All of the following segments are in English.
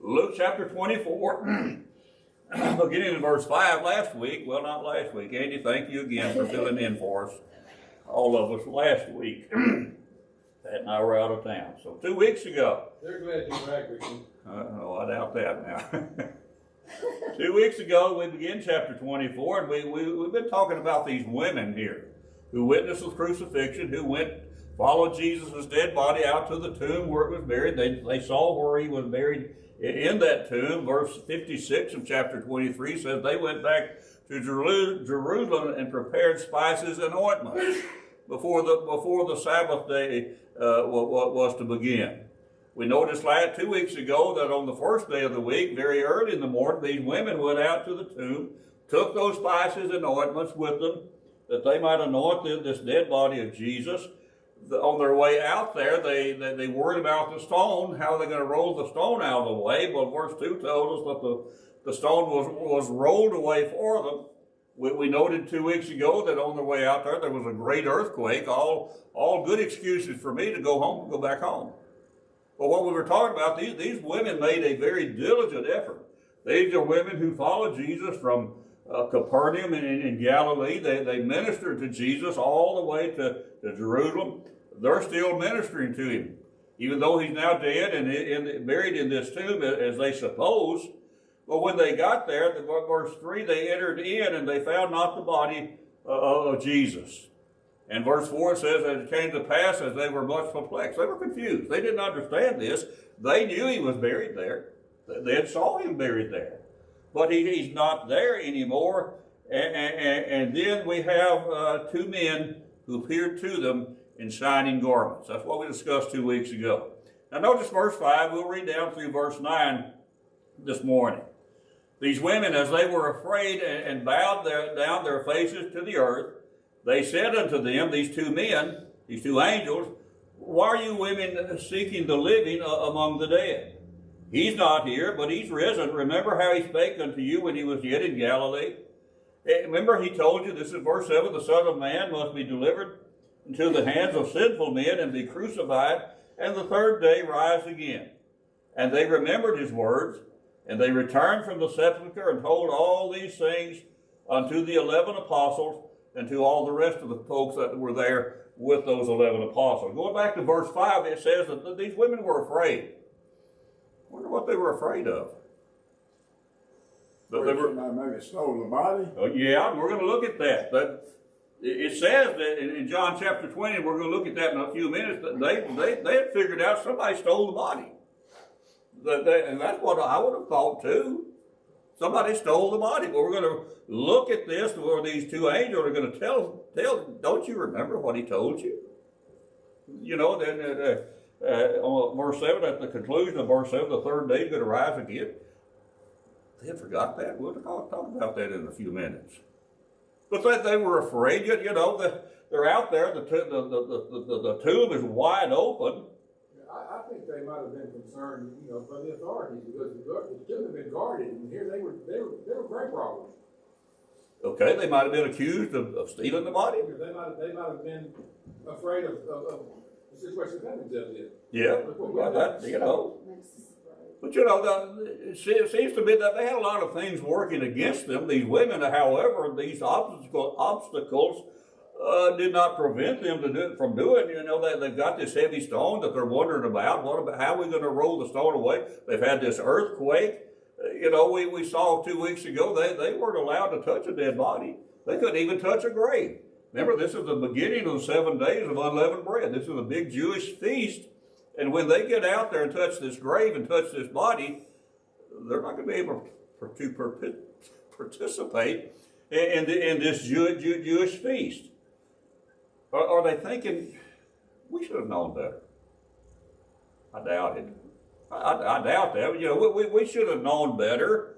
Luke chapter 24, beginning in verse 5 last week. Well, not last week. Andy, thank you again for filling in for us. All of us last week. Pat and I were out of town. So 2 weeks ago. They're glad you're back, Ricky. Oh, I doubt that now. 2 weeks ago, we began chapter 24, and we've been talking about these women here who witnessed the crucifixion, who followed Jesus' dead body out to the tomb where it was buried. They saw where he was buried in that tomb. Verse 56 of chapter 23 says they went back to Jerusalem and prepared spices and ointments before the Sabbath day was to begin. We noticed 2 weeks ago that on the first day of the week, very early in the morning, these women went out to the tomb, took those spices and ointments with them, that they might anoint this dead body of Jesus. On their way out there, they worried about the stone. How are they going to roll the stone out of the way? Well, verse 2 tells us that the stone was rolled away for them. We noted 2 weeks ago that on their way out there was a great earthquake. All good excuses for me to go home and go back home. But what we were talking about, these women made a very diligent effort. These are women who followed Jesus from Capernaum in Galilee. They ministered to Jesus all the way to Jerusalem. They're still ministering to him. Even though he's now dead and buried in this tomb, as they suppose. But when they got there, verse 3, they entered in and they found not the body of Jesus. And verse 4 says, that it came to pass as they were much perplexed. They were confused. They didn't understand this. They knew he was buried there. They had saw him buried there. But he's not there anymore. And then we have two men who appeared to them in shining garments. That's what we discussed 2 weeks ago. Now notice verse 5. We'll read down through verse 9 this morning. These women, as they were afraid and bowed down their faces to the earth, they said unto them, these two men, these two angels, why are you women seeking the living among the dead? He's not here, but he's risen. Remember how he spake unto you when he was yet in Galilee? Remember he told you, this is verse 7, the Son of Man must be delivered into the hands of sinful men and be crucified, and the third day rise again. And they remembered his words, and they returned from the sepulchre and told all these things unto the 11 apostles and to all the rest of the folks that were there with those 11 apostles. Going back to verse 5, it says that these women were afraid. I wonder what they were afraid of. That they were maybe stole the body? Yeah, we're going to look at that. But it says that in John chapter 20, we're going to look at that in a few minutes, that they had figured out somebody stole the body. And that's what I would have thought too. Somebody stole the body. But we're going to look at this where these two angels are going to tell, don't you remember what he told you? You know, then on verse 7, at the conclusion of verse 7, the third day is going to rise again. They had forgot that. We'll talk about that in a few minutes. But they were afraid. You know, they're out there. The tomb is wide open. I think they might have been concerned, you know, by the authorities, because the tomb had been guarded, and here they were great robbers. Okay, they might have been accused of stealing the body. They might have been afraid of the situation that themselves in. Yeah, well, that, you know. But you know, it seems to me that they had a lot of things working against them. These women, however, these obstacles did not prevent them from doing. You know, they've got this heavy stone that they're wondering about. How are we going to roll the stone away? They've had this earthquake. You know, we saw 2 weeks ago, they weren't allowed to touch a dead body. They couldn't even touch a grave. Remember, this is the beginning of the 7 days of unleavened bread. This is a big Jewish feast. And when they get out there and touch this grave and touch this body, they're not going to be able to participate in this Jewish feast. Are they thinking, we should have known better? I doubt it. I doubt that. You know, we should have known better.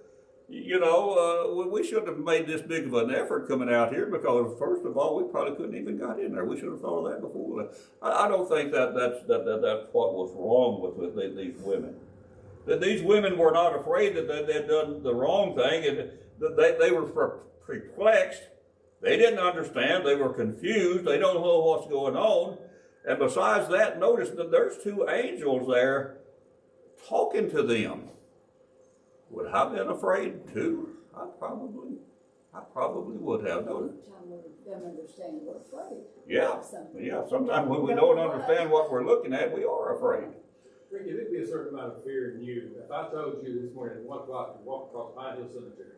You know, we shouldn't have made this big of an effort coming out here, because first of all, we probably couldn't even got in there. We should have thought of that before. I don't think that's what was wrong with these women. That these women were not afraid that they had done the wrong thing, and they were perplexed. They didn't understand. They were confused. They don't know what's going on. And besides that, notice that there's two angels there talking to them. Would I have been afraid too? I probably would have. Most of the time we don't understand we're afraid. Yeah, of something. yeah. Sometimes when we don't understand what we're looking at, we are afraid. Ricky, there'd be a certain amount of fear in you. If I told you this morning at 1 o'clock to walk across Pine Hill Cemetery.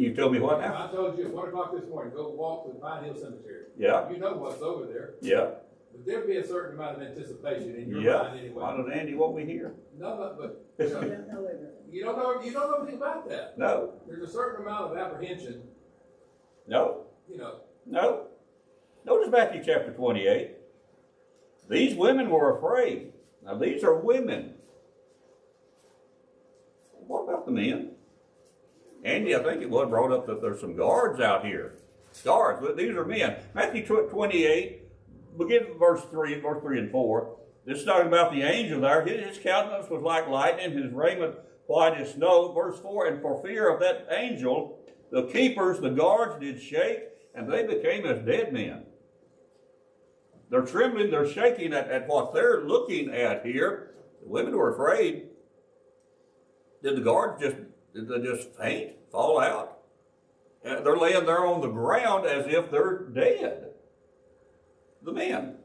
You tell me what If now? I told you at 1 o'clock this morning, go walk to the Pine Hill Cemetery. Yeah, You know what's over there. yeah, But there'd be a certain amount of anticipation in your yeah. mind anyway. Why does Andy want me here? No, but We don't know everything. you don't know anything about that. No, There's a certain amount of apprehension, no, you know. no. Notice Matthew chapter 28. These women were afraid. Now these are women. What about the men? Andy, I think it was brought up that there's some guards out here. Guards, but these are men. Matthew 28, begin with verse 3 and 4. This is talking about the angel there. His countenance was like lightning, his raiment white as snow. Verse 4, and for fear of that angel, the keepers, the guards did shake, and they became as dead men. They're trembling, they're shaking at what they're looking at here. The women were afraid. Did the guards did they just faint, fall out? They're laying there on the ground as if they're dead. The men.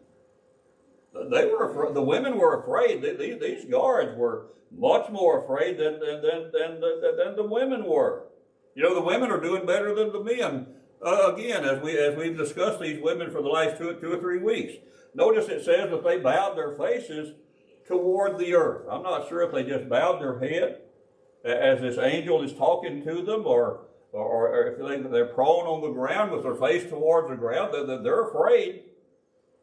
The women were afraid. These guards were much more afraid than the women were. You know, the women are doing better than the men. Again, as we've discussed these women for the last two or 3 weeks, notice it says that they bowed their faces toward the earth. I'm not sure if they just bowed their head as this angel is talking to them, or if they're prone on the ground with their face towards the ground. They're afraid.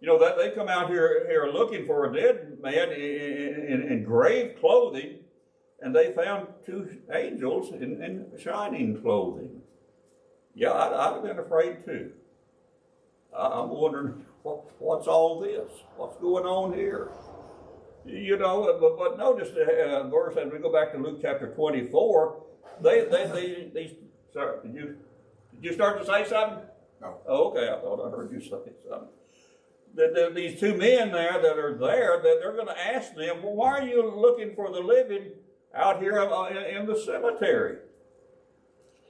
You know, that they come out here looking for a dead man in grave clothing, and they found 2 angels in shining clothing. Yeah, I'd have been afraid too. I'm wondering, what's all this? What's going on here? You know, but notice the verse as we go back to Luke chapter 24. These. Sorry, did you start to say something? No. Oh, okay, I thought I heard you say something. These 2 men there that are there, that they're going to ask them, well, why are you looking for the living out here in the cemetery?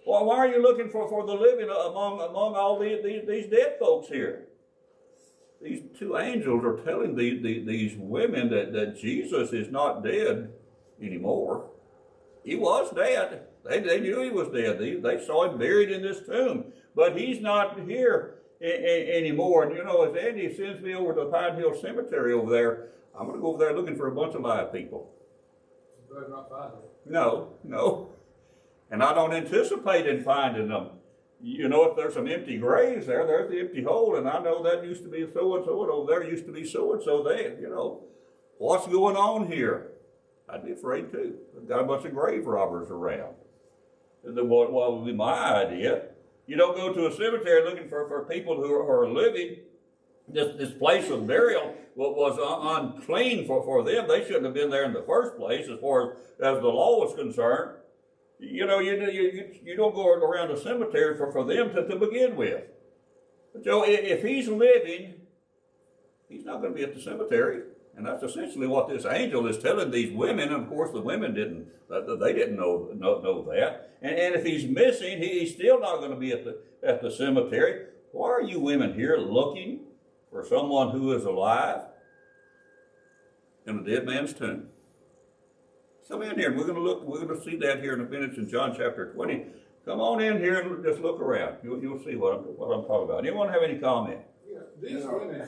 Well, why are you looking for the living among all these dead folks here? These 2 angels are telling these women that Jesus is not dead anymore. He was dead. They knew he was dead. They saw him buried in this tomb. But he's not here anymore. And you know, as Andy sends me over to Pine Hill Cemetery over there, I'm going to go over there looking for a bunch of live people. You better not find it. No. And I don't anticipate in finding them. You know, if there's some empty graves there's the empty hole, and I know that used to be so-and-so, and over there used to be so-and-so there, you know. What's going on here? I'd be afraid too. I've got a bunch of grave robbers around. And then what would be my idea? You don't go to a cemetery looking for people who are living. This place of burial was unclean for them. They shouldn't have been there in the first place as far as the law was concerned. You know, you don't go around a cemetery for them to begin with. But Joe, if he's living, he's not going to be at the cemetery. And that's essentially what this angel is telling these women. And of course, the women didn't know that. And if he's missing, he's still not going to be at the cemetery. Why are you women here looking for someone who is alive in a dead man's tomb? Come in here, and we're going to see that here in a minute in John chapter 20. Come on in here and just look around. You'll see what I'm talking about. Anyone have any comment? You know, these women,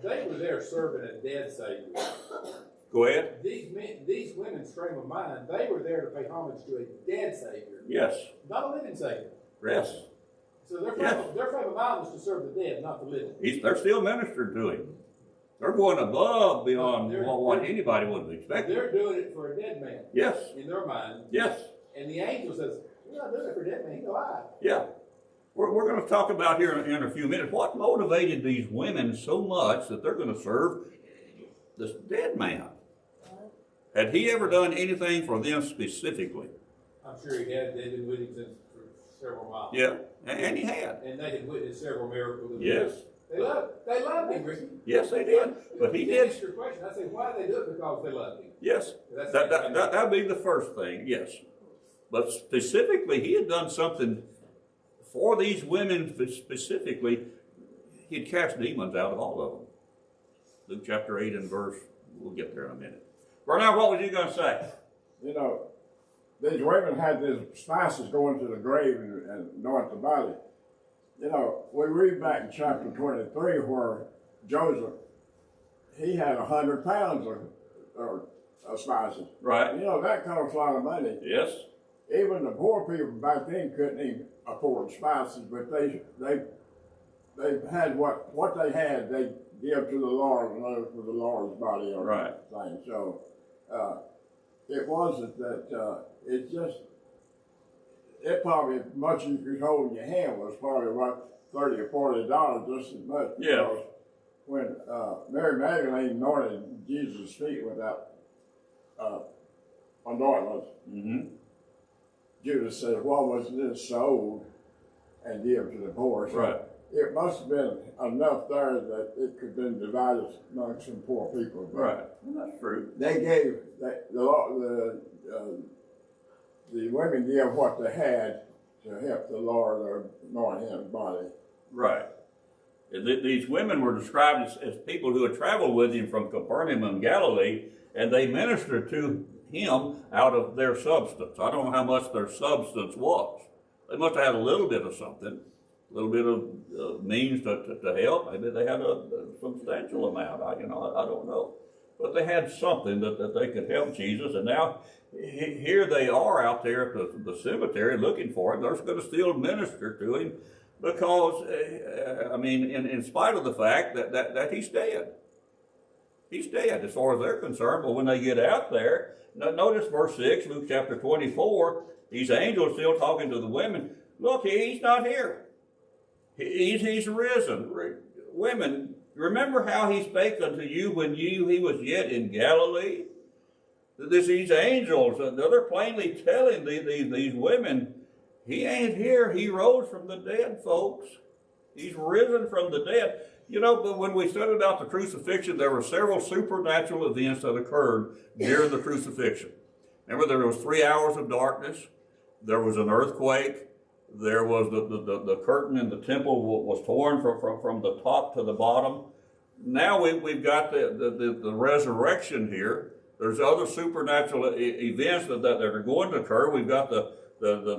they were there serving a dead Savior. Go ahead. These women's frame of mind, they were there to pay homage to a dead Savior. Yes. Not a living Savior. Yes. So their frame of mind was to serve the dead, not the living. They're still ministering to him. They're going above beyond what anybody would have expected. They're doing it for a dead man. Yes. In their mind. Yes. And the angel says, "You're not doing it for a dead man. He's alive." Yeah. We're going to talk about here in a few minutes what motivated these women so much that they're going to serve this dead man. Had he ever done anything for them specifically? I'm sure he had. They'd been with him for several months. Yeah, and he had. And they had witnessed several miracles. Yes. They loved him, Ricky. Yes, they did. But he To did. answer your question, I say, why did they do it? Because they loved him. Yes, That's- that'd be the first thing, yes. But specifically, he had done something for these women specifically. He'd cast demons out of all of them. Luke chapter 8 and verse, we'll get there in a minute. Bernard, what was you going to say? You know, these women had these spices going to the grave and anoint the body. You know, we read back in chapter 23 where Joseph, he had 100 pounds of spices. Right. You know, that costs a lot of money. Yes. Even the poor people back then couldn't even afford spices, but they had what they had, they give to the Lord and those for the Lord's body or Right. thing. So it wasn't that it just it probably as much as you could hold in your hand was probably about $30 or $40 just as much. Yeah. Because when Mary Magdalene anointed Jesus' feet with that anointment, Mm-hmm. Judas said, "What was this sold and give to the poor?" So Right. it must have been enough there that it could have been divided among some poor people. But Right. Well, that's true. they gave the women gave what they had to help the Lord anoint his body. Right. These women were described as people who had traveled with him from Capernaum and Galilee, and they ministered to him out of their substance. I don't know how much their substance was. They must have had a little bit of something, a little bit of means to help. Maybe they had a substantial amount. I don't know. But they had something that they could help Jesus. And now here they are out there at the cemetery looking for him. They're going to still minister to him because, in spite of the fact that he's dead. He's dead as far as they're concerned. But when they get out there, notice verse 6, Luke chapter 24, these angels still talking to the women. Look, he's not here. He's risen. Women, remember how he spake unto you when he was yet in Galilee? These angels, they're plainly telling these women, he ain't here. He rose from the dead, folks. He's risen from the dead. You know, but when we studied about the crucifixion, there were several supernatural events that occurred during the crucifixion. Remember, there was 3 hours of darkness. There was an earthquake. There was the curtain in the temple was torn from the top to the bottom. Now we've got the resurrection here. There's other supernatural events that are going to occur. We've got the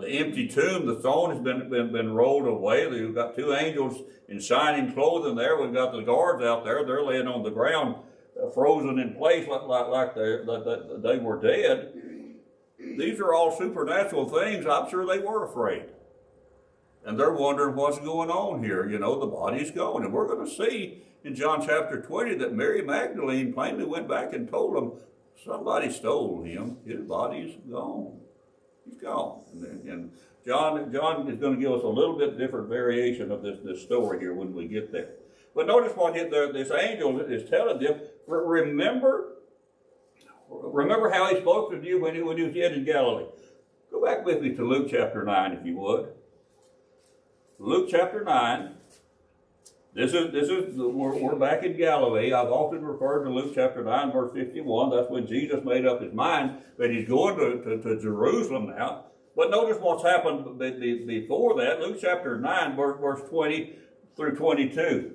empty tomb. The stone has been rolled away. We've got two angels in shining clothing there. We've got the guards out there. They're laying on the ground, frozen in place like they were dead. These are all supernatural things. I'm sure they were afraid. And they're wondering what's going on here. You know, the body's gone. And we're going to see in John chapter 20 that Mary Magdalene plainly went back and told them, somebody stole him. His body's gone. He's gone. And John is going to give us a little bit different variation of this story here when we get there. But notice what this angel is telling them. Remember how he spoke to you when he was yet in Galilee. Go back with me to Luke chapter 9, if you would. Luke chapter 9. We're back in Galilee. I've often referred to Luke chapter 9, verse 51. That's when Jesus made up his mind that he's going to Jerusalem now. But notice what's happened before that. Luke chapter 9, verse 20 through 22.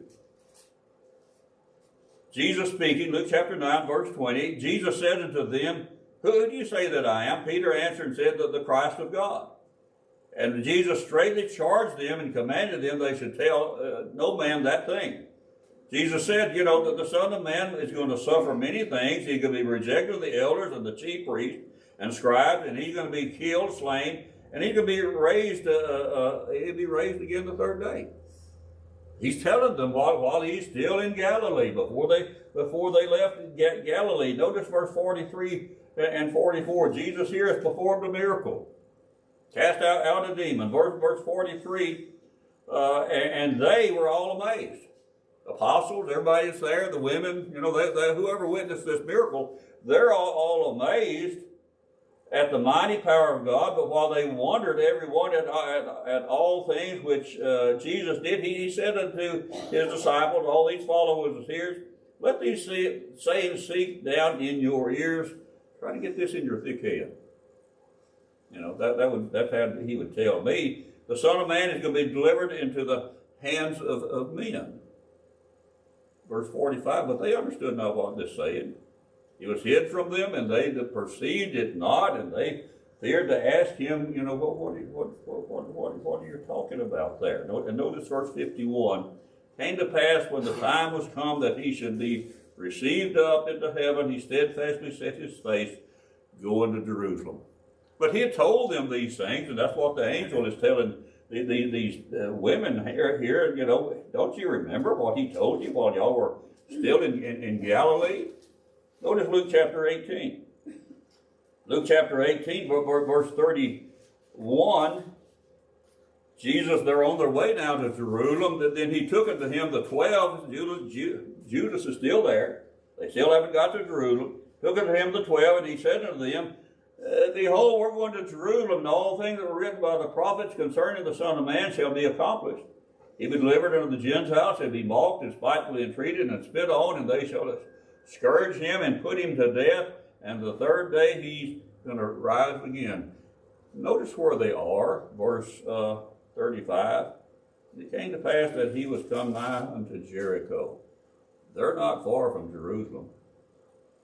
Jesus speaking, Luke chapter 9, verse 20. Jesus said unto them, Who do you say that I am? Peter answered and said, that the Christ of God. And Jesus straightly charged them and commanded them they should tell no man that thing. Jesus said, you know, that the Son of Man is going to suffer many things. He's going to be rejected of the elders and the chief priests and scribes, and he's going to be killed, slain, and he's going to be raised. He'll be raised again the third day. He's telling them while he's still in Galilee, before they left Galilee. Notice verse 43 and 44. Jesus here has performed a miracle. Cast out a demon. Verse 43, and they were all amazed. Apostles, everybody's there, the women, you know, whoever witnessed this miracle, they're all amazed. at the mighty power of God, but while they wondered every one at all things which Jesus did, he said unto his disciples, all these followers of his, let these sayings sink down in your ears. Try to get this in your thick head. You know, that's how he would tell me. The Son of Man is going to be delivered into the hands of men. Verse 45, but they understood not what this said. It was hid from them, and they that perceived it not, and they feared to ask him, you know, what are you talking about there? And notice verse 51. Came to pass when the time was come that he should be received up into heaven, he steadfastly set his face, going to Jerusalem. But he had told them these things, and that's what the angel is telling these women here, you know, don't you remember what he told you while y'all were still in Galilee? Notice Luke chapter 18. Luke chapter 18, verse 31. Jesus, they're on their way now to Jerusalem. Then he took unto him the 12. Judas is still there. They still haven't got to Jerusalem. Took unto him the 12, and he said unto them, behold, we're going to Jerusalem, and all things that were written by the prophets concerning the Son of Man shall be accomplished. He be delivered unto the Gentiles, shall be mocked and spitefully entreated and spit on, and they shall scourge him and put him to death, and the third day he's going to rise again. Notice where they are, verse 35. It came to pass that he was come nigh unto Jericho. They're not far from Jerusalem.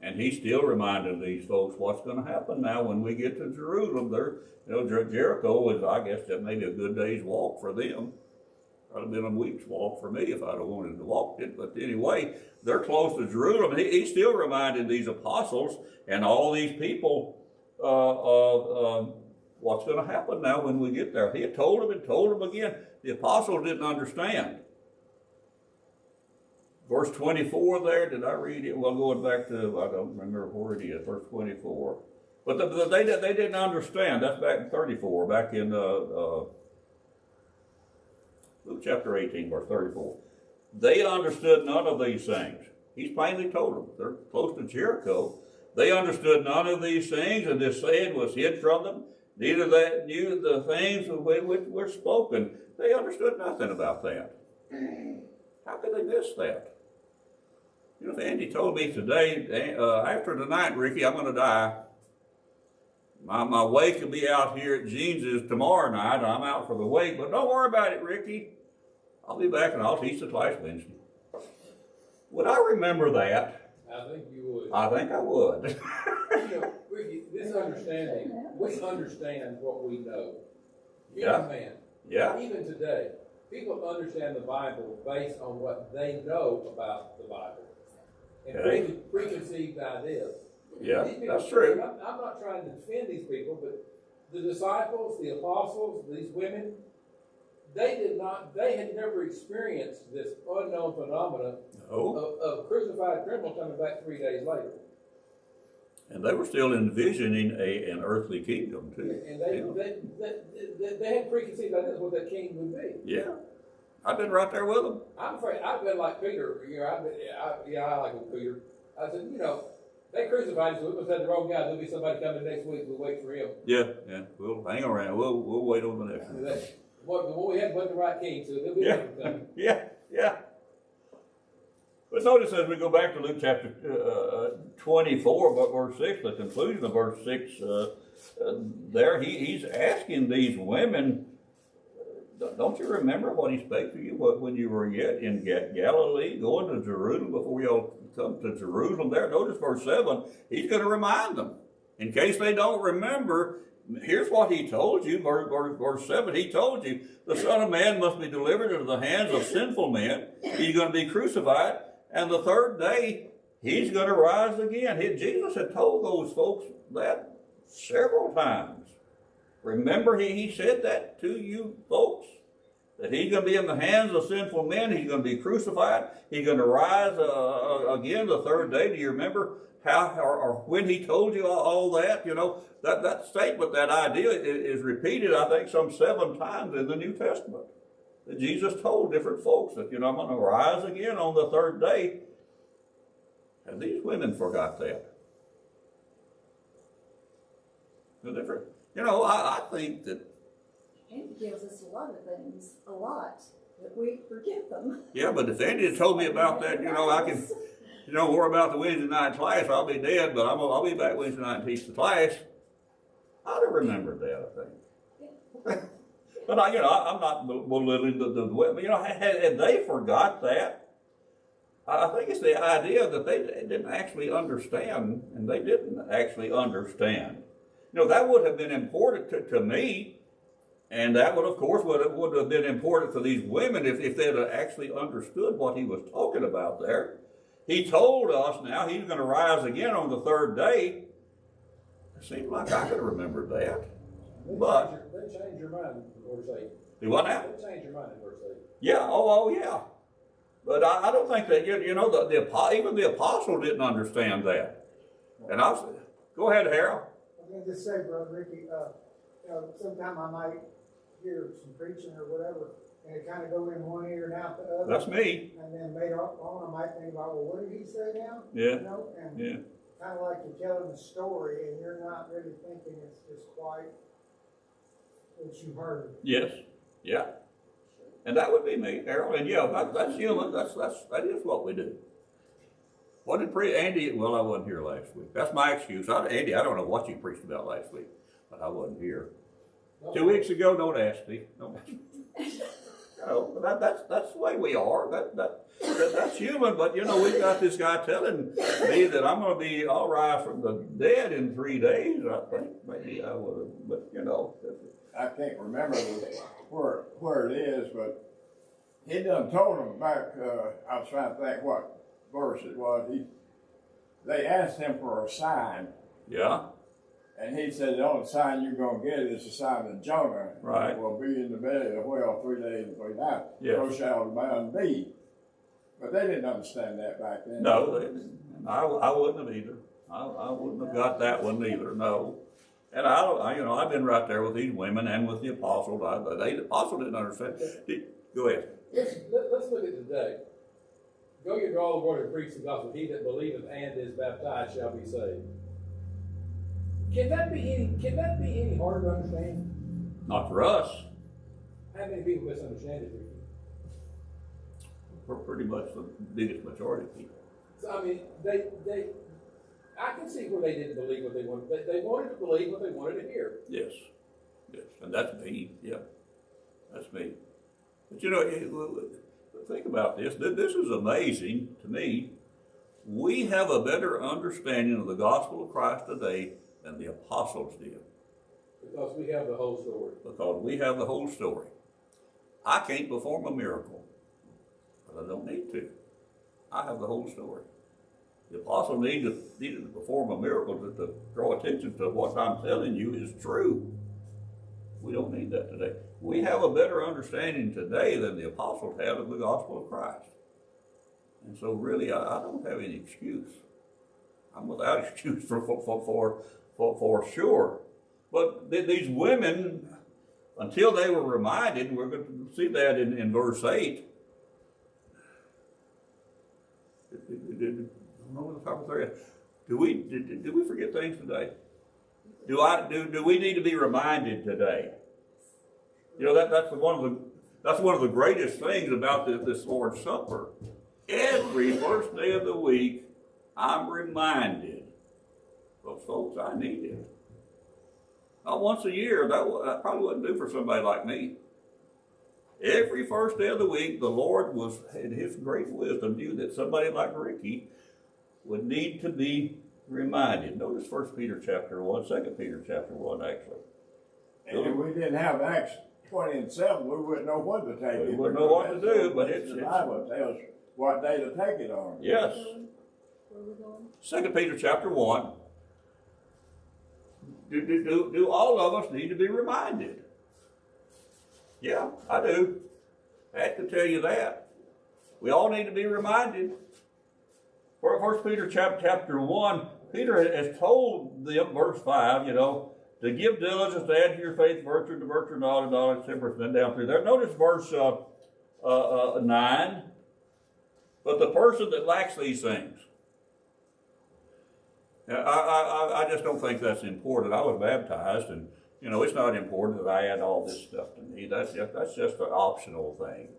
And he's still reminding these folks what's going to happen now when we get to Jerusalem. Jericho is, I guess, that maybe a good day's walk for them. I'd have been a week's walk for me if I'd have wanted to walk it. But anyway, they're close to Jerusalem. He's still reminding these apostles and all these people of what's going to happen now when we get there. He had told them and told them again. The apostles didn't understand. Verse 24 there, did I read it? Well, going back to, I don't remember where it is, verse 24. But they didn't understand. That's back in 34, back in Luke chapter 18, verse 34. They understood none of these things. He's plainly told them. They're close to Jericho. They understood none of these things, and this saying was hid from them. Neither they knew the things which were spoken. They understood nothing about that. How could they miss that? You know, if Andy told me today, after tonight, Ricky, I'm going to die. My wake will be out here at Jeans's tomorrow night. I'm out for the wake, but don't worry about it, Ricky. I'll be back and I'll teach the class Wednesday. Would I remember that? I think you would. I think I would. You know, Ricky, this understanding, we understand what we know. Yeah. Man. Yeah. Even today, people understand the Bible based on what they know about the Bible. And Okay. preconceived ideas. Yeah, These people, that's true. I'm not trying to defend these people, but the disciples, the apostles, these women, they had never experienced this unknown phenomenon of crucified criminal coming back 3 days later. And they were still envisioning an earthly kingdom too. And they had preconceived ideas of what that king would be. Yeah, I've been right there with them. I'm afraid I've been like Peter. You know, I like with Peter. I said, you know, they crucified him, so we must have the wrong guy. There'll be somebody coming next week. We'll wait for him. Yeah. We'll hang around. We'll wait on the next one. What we had wasn't the right king, so there'll be another coming. Yeah. But notice as we go back to Luke chapter 24, but verse 6, the conclusion of verse 6, there he's asking these women, don't you remember what he spake to you when you were yet in Galilee, going to Jerusalem before y'all come to Jerusalem there? Notice verse 7, he's going to remind them. In case they don't remember, here's what he told you, verse 7, he told you, the Son of Man must be delivered into the hands of sinful men. He's going to be crucified, and the third day, he's going to rise again. Jesus had told those folks that several times. Remember, he said that to you folks, that he's going to be in the hands of sinful men. He's going to be crucified. He's going to rise again the third day. Do you remember how or when he told you all that? You know, that statement, that idea is repeated, I think, some 7 times in the New Testament. That Jesus told different folks that, you know, I'm going to rise again on the third day. And these women forgot that. You know, I think that, Andy gives us a lot of things, a lot, but we forget them. yeah, but if Andy had told me about that, you know, I can, you know, worry about the Wednesday night class, I'll be dead, but I'll be back Wednesday night and teach the class. I'd have remembered that, I think. But I'm not belittling the women. You know, had they forgot that, I think it's the idea that they didn't actually understand, and they didn't actually understand. You know, that would have been important to me, and that would, of course, would have been important to these women if they'd have actually understood what he was talking about there. He told us now he's going to rise again on the third day. It seems like I could have remembered that. But they change your mind in verse 8. do what now? They change your mind in verse 8. Yeah, oh yeah. But I don't think that, you know, even the apostle didn't understand that. And go ahead, Harold. I'm going to just say, Brother Ricky, you know, sometime I might hear some preaching or whatever, and it kind of go in one ear and out the other. That's me. And then later on, I might think about, well, what did he say now? Yeah. You know, and Yeah. kind of like you're telling a story, and you're not really thinking it's just quite what you heard. Yes. Yeah. And that would be me, Harold. And yeah, that's human. That is what we do. What did Andy? Well, I wasn't here last week. That's my excuse. Andy, I don't know what you preached about last week, but I wasn't here. 2 weeks ago, don't ask me. Don't ask me. You know, that's the way we are. That's human. But you know, we've got this guy telling me that I'm going to be all right from the dead in 3 days. I think maybe I would have, but you know. I can't remember where it is, but he done told them back, I was trying to think what verse it was. They asked him for a sign. Yeah. And he said, the only sign you're going to get is the sign of Jonah. Right. Will be in the belly of the whale 3 days and 3 nights. Yes. So shall the man be. But they didn't understand that back then. No, they didn't. I wouldn't have either. I wouldn't have got that one either. No. And I've been right there with these women and with the apostle. The apostle didn't understand. Go ahead. Let's look at today. Go ye into all the world and preach the gospel. He that believeth and is baptized shall be saved. Can that be any harder to understand? Not for us. How many people misunderstand it? We're pretty much the biggest majority of people. So I mean, I can see where they didn't believe what they wanted. They wanted to believe what they wanted to hear. Yes. Yes. And that's me. Yeah. That's me. But you know, think about this. This is amazing to me. We have a better understanding of the gospel of Christ today than the apostles did. Because we have the whole story. Because we have the whole story. I can't perform a miracle, but I don't need to. I have the whole story. The apostle needed to perform a miracle to draw attention to what I'm telling you is true. We don't need that today. We have a better understanding today than the apostles had of the gospel of Christ. And so really, I don't have any excuse. I'm without excuse for sure. But these women, until they were reminded, and we're going to see that in verse 8, do we forget things today? Do we need to be reminded today? You know, that's one of the greatest things about this Lord's Supper. Every first day of the week, I'm reminded. Well, folks, I need it. Not once a year. That probably wouldn't do for somebody like me. Every first day of the week, the Lord was, in His great wisdom, knew that somebody like Ricky would need to be reminded. Notice 1 Peter chapter 1, 2 Peter chapter 1, actually. And if we didn't have Acts 20 and 7, we wouldn't know what to take. We wouldn't know what to do, but the Bible tells what day to take it on. Yes. Where are we going? 2 Peter chapter 1. Do all of us need to be reminded? Yeah, I do. I have to tell you that. We all need to be reminded. For 1 Peter chapter 1, Peter has told them, verse 5, to give diligence, to add to your faith virtue, to virtue knowledge, temperance, and then down through there. Notice verse 9. But the person that lacks these things, I just don't think that's important. I was baptized, and you know, it's not important that I add all this stuff to me. That's just an optional thing.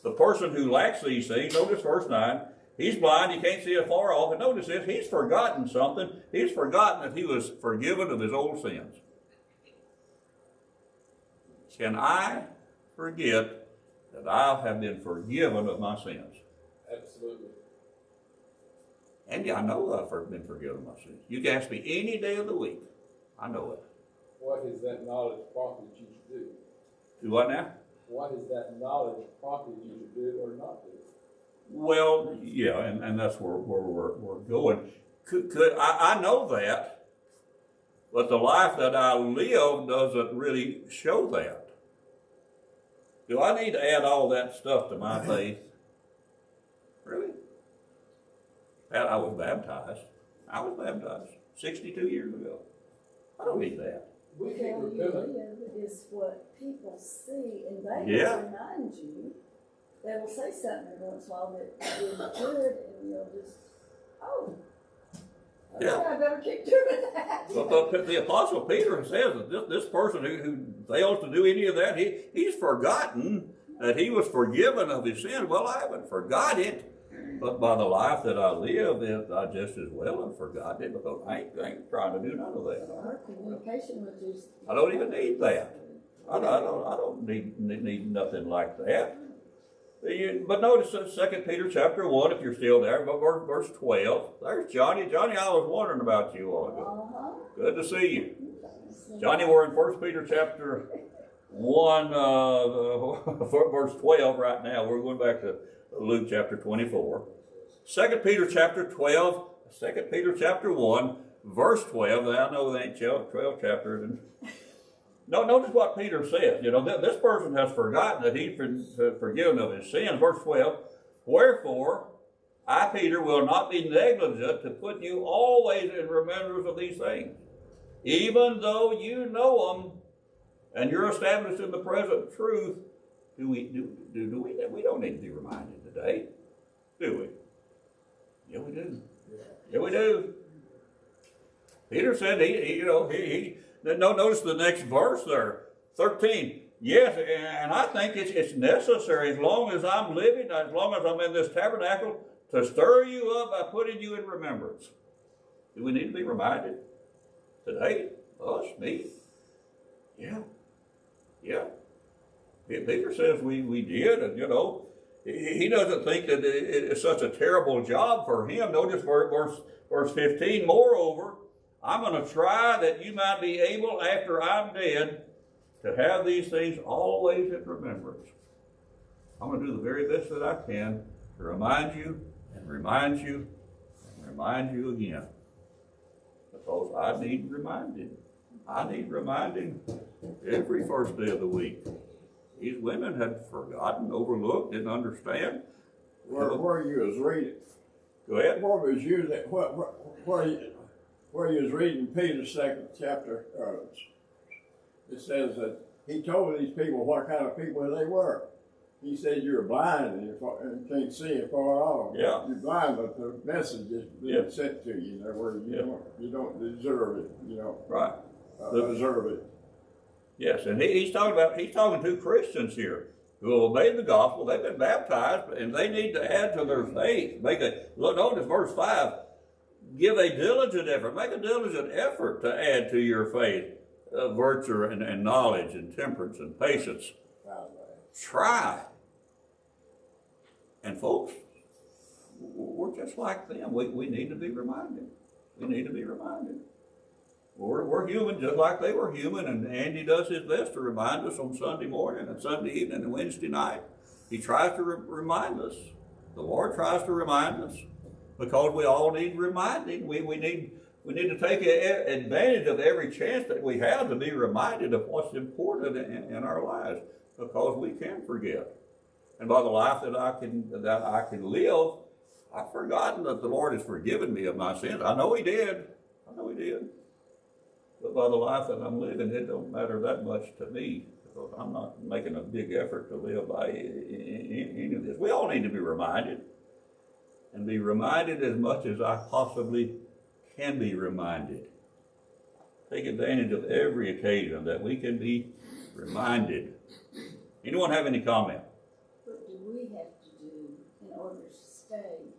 The person who lacks these things, notice verse 9, he's blind, he can't see afar off, and notice this, he's forgotten something. He's forgotten that he was forgiven of his old sins. Can I forget that I have been forgiven of my sins? Absolutely. And yeah, I know I've been forgiven of my sins. You can ask me any day of the week. I know it. What is that knowledge profited you to do? Do what now? What is that knowledge profited you to do or not do? Well, yeah, and that's where we're going. I know that, but the life that I live doesn't really show that. Do I need to add all that stuff to my faith? Really? I was baptized. I was baptized 62 years ago. I don't need that. We can't How you repent. live is what people see, and they Yeah. will remind you. They will say something every once in a while that is good, and you'll just, oh, okay, Yeah. I better keep doing that. But the Apostle Peter says that this person who fails to do any of that, he's forgotten that he was forgiven of his sins. Well, I haven't forgot it, but by the life that I live, I just as well have forgotten it because I ain't trying to do none of that. Our communication with you. I don't even need that. I don't need nothing like that. But notice 2 Peter chapter 1, if you're still there, but verse 12. There's Johnny. Johnny, I was wondering about you all ago. Uh-huh. Good to see you. Johnny, we're in 1 Peter chapter 1, verse 12 right now. We're going back to Luke chapter 24. 2 Peter chapter 12, 2 Peter chapter 1, verse 12. Now, I know they ain't 12 chapters. No, notice what Peter says. You know, this person has forgotten that he's been forgiven of his sins. Verse 12, wherefore, I, Peter, will not be negligent to put you always in remembrance of these things, even though you know them and you're established in the present truth. We don't need to be reminded today, do we? Yeah, we do. Yeah, we do. Peter said notice the next verse there, 13. Yes, and I think it's necessary as long as I'm living, as long as I'm in this tabernacle, to stir you up by putting you in remembrance. Do we need to be reminded today? Us, me? Yeah. Yeah. Peter says we did, and you know, he doesn't think that it's such a terrible job for him. Notice verse 15, moreover, I'm going to try that you might be able, after I'm dead, to have these things always in remembrance. I'm going to do the very best that I can to remind you and remind you and remind you again. Because I need reminding. I need reminding every first day of the week. These women had forgotten, overlooked, didn't understand. Where you was reading. Go ahead. What was you that where you was reading Peter's 2nd chapter, it says that he told these people what kind of people they were. He said you're blind and you can't see it far off. Yeah. You're blind, but the message is being sent to you. Where you don't deserve it. You don't Right. deserve it. Yes, and he's talking to Christians here who have obeyed the gospel. They've been baptized, and they need to add to their faith. Notice verse 5. Give a diligent effort. Make a diligent effort to add to your faith virtue and knowledge and temperance and patience. Try. And folks, we're just like them. We need to be reminded. We need to be reminded. We're human just like they were human, and Andy does his best to remind us on Sunday morning and Sunday evening and Wednesday night. He tries to remind us. The Lord tries to remind us because we all need reminding. We need to take advantage of every chance that we have to be reminded of what's important in our lives, because we can forget. And by the life that I can live, I've forgotten that the Lord has forgiven me of my sins. I know He did. But by the life that I'm living, it don't matter that much to me, because I'm not making a big effort to live by any of this. We all need to be reminded, and be reminded as much as I possibly can be reminded. Take advantage of every occasion that we can be reminded. Anyone have any comment? What do we have to do in order to stay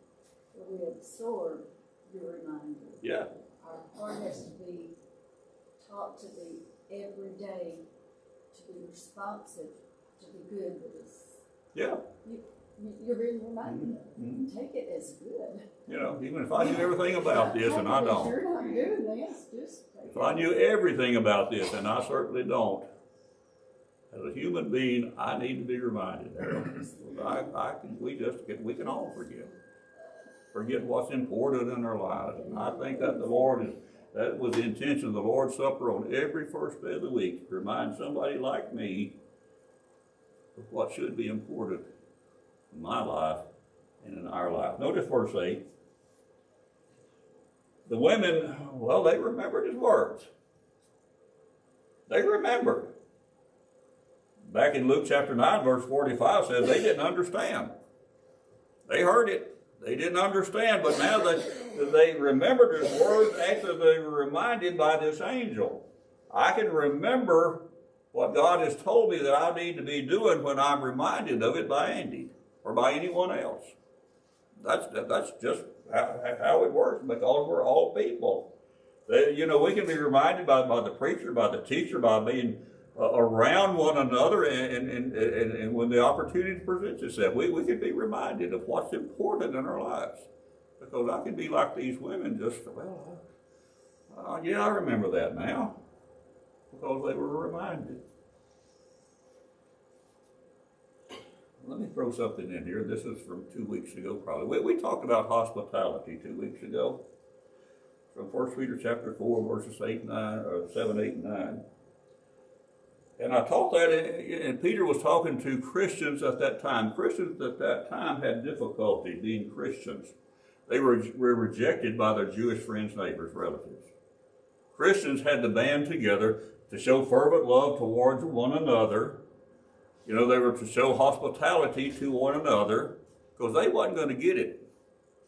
where we absorb your reminder? Yeah. Our heart has to be taught to be every day, to be responsive to the good that is. Yeah. You're being reminded of. Mm-hmm. Take it as good. You know, even if I knew everything about this, and I don't. You're not doing this, just take If I knew everything about this, and I certainly don't, as a human being, I need to be reminded. We can all forget what's important in our lives. And I think that that was the intention of the Lord's Supper on every first day of the week, to remind somebody like me of what should be important in my life and in our life. Notice verse 8. The women, well, they remembered his words. They remembered. Back in Luke chapter 9, verse 45 says they didn't understand. They heard it. They didn't understand, but now that they remembered his words after they were reminded by this angel. I can remember what God has told me that I need to be doing when I'm reminded of it by Andy or by anyone else. That's just how it works, because we're all people. You know, we can be reminded by the preacher, by the teacher, by being around one another, and when the opportunity presents itself, we can be reminded of what's important in our lives. Because I can be like these women, just, yeah, I remember that now, because they were reminded. Let me throw something in here. This is from 2 weeks ago, probably. We talked about hospitality 2 weeks ago, from 1 Peter chapter 4, verses 7, 8, and 9. And I taught that, and Peter was talking to Christians at that time. Christians at that time had difficulty being Christians. They were rejected by their Jewish friends, neighbors, relatives. Christians had to band together to show fervent love towards one another. You know, they were to show hospitality to one another, because they wasn't going to get it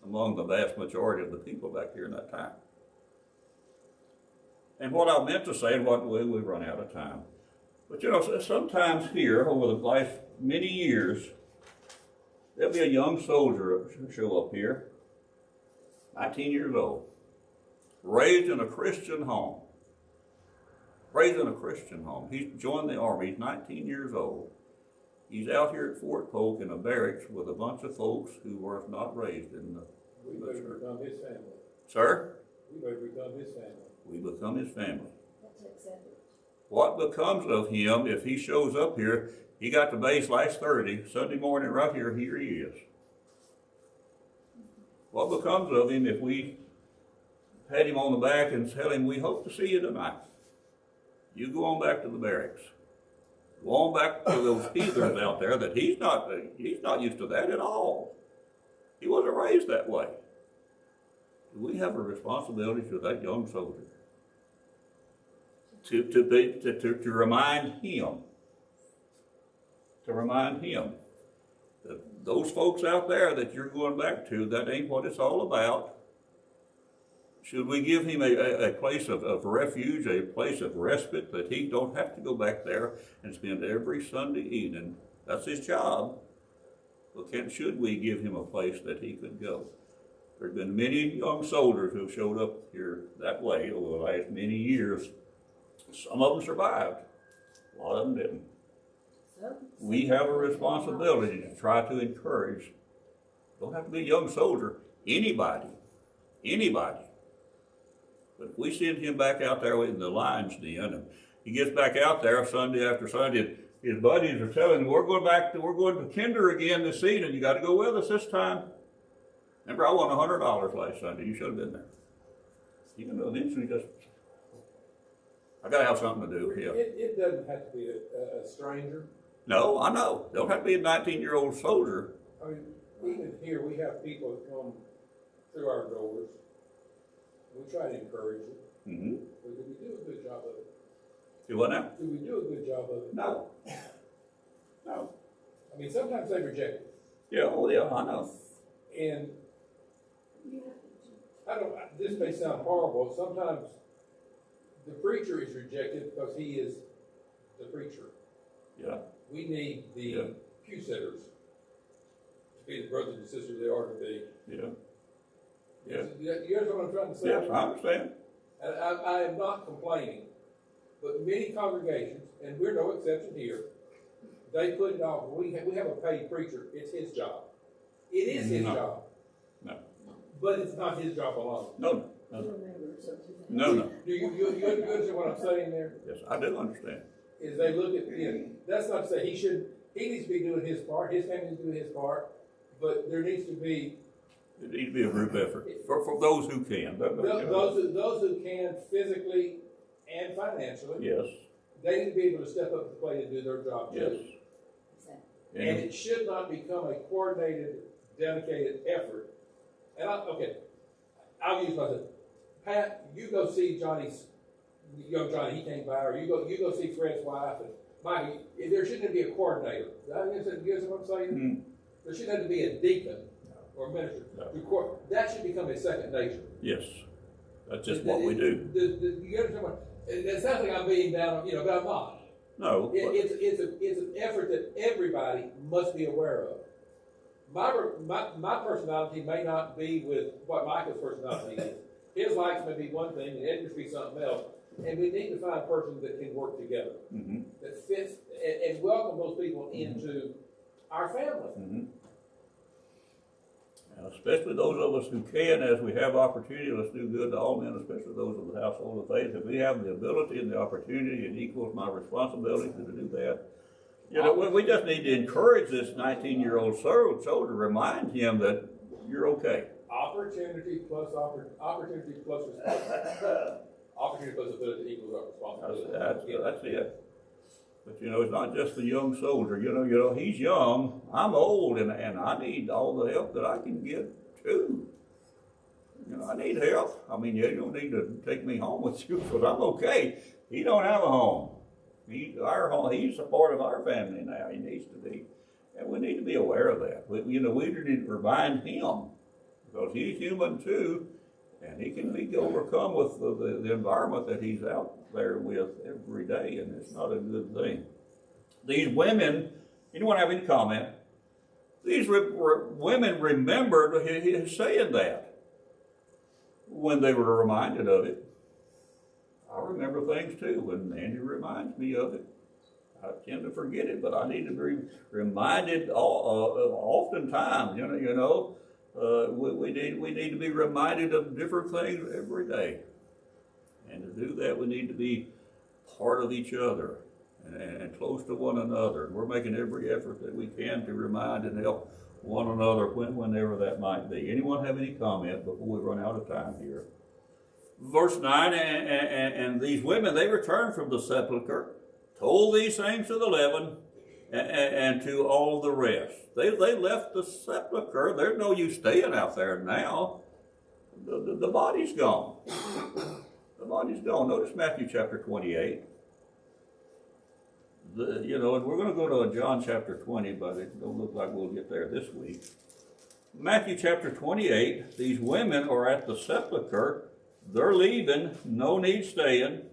among the vast majority of the people back here in that time. And what I meant to say, and what we run out of time. But you know, sometimes here, over the last many years, there'll be a young soldier show up here, 19 years old, raised in a Christian home. Raised in a Christian home. He's joined the Army. He's 19 years old. He's out here at Fort Polk in a barracks with a bunch of folks who were not raised in the We better become his family. Sir? We better become his family. We become his family. That's accepted. What becomes of him if he shows up here? He got to base last Sunday morning right here he is. What becomes of him if we pat him on the back and tell him, we hope to see you tonight? You go on back to the barracks. Go on back to those heathens out there that he's not used to that at all. He wasn't raised that way. We have a responsibility to that young soldier to remind him that those folks out there that you're going back to, that ain't what it's all about. Should we give him a place of refuge, a place of respite, that he don't have to go back there and spend every Sunday evening? That's his job. But should we give him a place that he could go? There's been many young soldiers who showed up here that way over the last many years. Some of them survived. A lot of them didn't. We have a responsibility to try to encourage. Don't have to be a young soldier. Anybody. But if we send him back out there in the lion's den, and he gets back out there Sunday after Sunday, his buddies are telling him, we're going to Kinder again this evening. You got to go with us this time. Remember, I won $100 last Sunday. You should have been there. You can eventually just, I got to have something to do here. It doesn't have to be a stranger. No, I know. Don't have to be a 19-year-old soldier. I mean, even here, we have people that come through our doors. We try to encourage them. Mm-hmm. But do we do a good job of it? Do what now? Do we do a good job of it? No. No. I mean, sometimes they reject it. Yeah, oh yeah, I know. And I this may sound horrible, sometimes the preacher is rejected because he is the preacher. Yeah, We need Yeah. the pew sitters to be the brothers and sisters they are to be. yeah, yeah. You understand what I'm trying to say? Yes, I understand. And I am not complaining, but many congregations, and we're no exception here, they put it off. We have a paid preacher. It's his job. It is his No. job. No. But it's not his job alone. No, Two no, members of the- no. Do you understand what I'm saying there? Yes, I do understand. Is they look at, that's not to say he needs to be doing his part, his family needs to do his part, but there needs to be It needs to be a group effort for those who can. those who can physically and financially, Yes, they need to be able to step up to the plate and do their job yes. too. Exactly. And it should not become a coordinated, dedicated effort. And I'll use myself. Pat, you go see Johnny's, young Johnny, he came by, or you go see Fred's wife, and Mikey, there shouldn't be a coordinator. You understand what I'm saying? Mm, There shouldn't have to be a deacon or a minister. No. That should become a second nature. yes, that's just what we do. You understand what? It sounds like I'm being down, but I'm not. No, but- It's an effort that everybody must be aware of. My personality may not be with what Michael's personality is. His likes may be one thing, and Edgar's be something else. And we need to find a person that can work together, mhm, that fits, and welcome those people into our family. mhm. And especially those of us who can, as we have opportunity, let's do good to all men, especially those of the household of faith. If we have the ability and the opportunity, it equals my responsibility to do that. We just need to encourage this 19-year-old soldier, remind him that you're okay. Opportunity plus responsibility. Opportunity plus ability equals our responsibility. That's it. But it's not just the young soldier. He's young. I'm old, and I need all the help that I can get too. I need help. I mean, you don't need to take me home with you, because I'm okay. He don't have a home. He's a part of our family now. He needs to be, and we need to be aware of that. We need to remind him, because he's human too, and he can be overcome with the environment that he's out there with every day, and it's not a good thing. These women, anyone have any comment? These women remembered his saying that when they were reminded of it. I remember things too when Andy reminds me of it. I tend to forget it, but I need to be reminded oftentimes. We need to be reminded of different things every day. And to do that, we need to be part of each other and close to one another. And we're making every effort that we can to remind and help one another whenever that might be. Anyone have any comment before we run out of time here? Verse 9, and these women, they returned from the sepulchre, told these things to the 11 and to all the rest. They left the sepulchre. There's no use staying out there now. The body's gone. The body's gone. Notice Matthew chapter 28. And we're going to go to John chapter 20, but it don't look like we'll get there this week. Matthew chapter 28, these women are at the sepulchre. They're leaving, no need staying.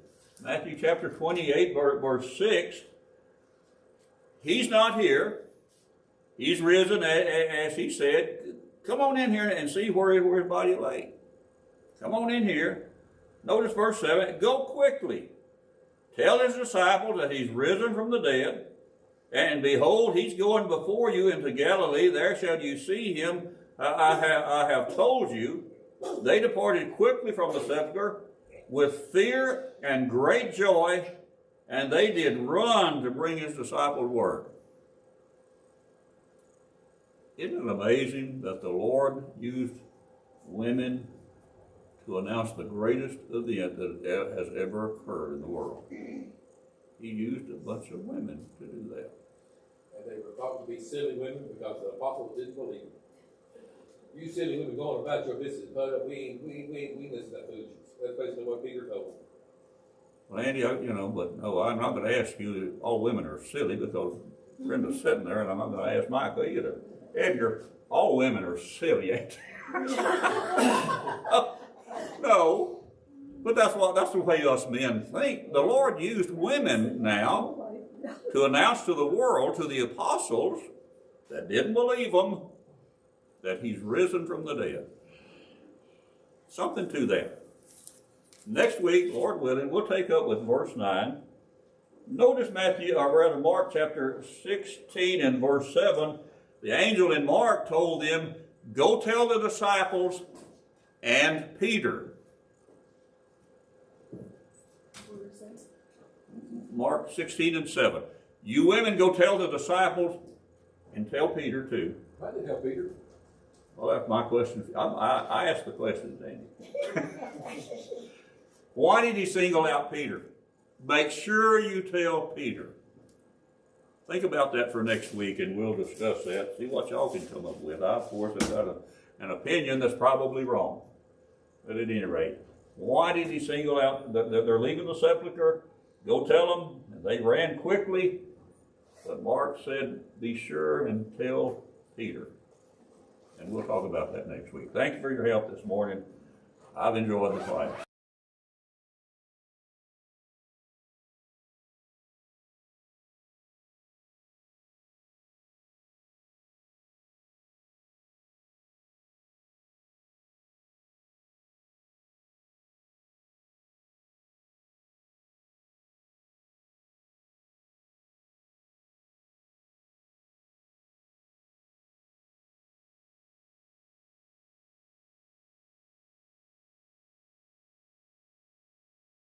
Matthew chapter 28, verse 6. He's not here. He's risen, as he said. Come on in here and see where his body lay. Come on in here. Notice verse 7. Go quickly. Tell his disciples that he's risen from the dead. And behold, he's going before you into Galilee. There shall you see him. I have told you. They departed quickly from the sepulchre with fear and great joy, and they did run to bring his disciples word. Isn't it amazing that the Lord used women to announce the greatest event that has ever occurred in the world? He used a bunch of women to do that. And they were thought to be silly women because the apostles didn't believe it. You silly women going about your business, but we listen to that foolishness. That's basically what Peter told them. Well, Andy, but no, I'm not going to ask you. All women are silly, because Brenda's sitting there, and I'm not going to ask Michael either. Edgar, all women are silly, ain't they? No, but that's the way us men think. The Lord used women now to announce to the world, to the apostles that didn't believe him, that he's risen from the dead. Something to that. Next week, Lord willing, we'll take up with verse 9. Notice Mark chapter 16 and verse 7. The angel in Mark told them, go tell the disciples and Peter. Mark 16 and 7. You women go tell the disciples and tell Peter too. I did help Peter. Well, that's my question. I asked the question, Danny. Why did he single out Peter? Make sure you tell Peter. Think about that for next week, and we'll discuss that. See what y'all can come up with. I, of course, have got an opinion that's probably wrong. But at any rate, why did he single out that they're leaving the sepulchre? Go tell them. And they ran quickly. But Mark said, be sure and tell Peter. And we'll talk about that next week. Thank you for your help this morning. I've enjoyed the class.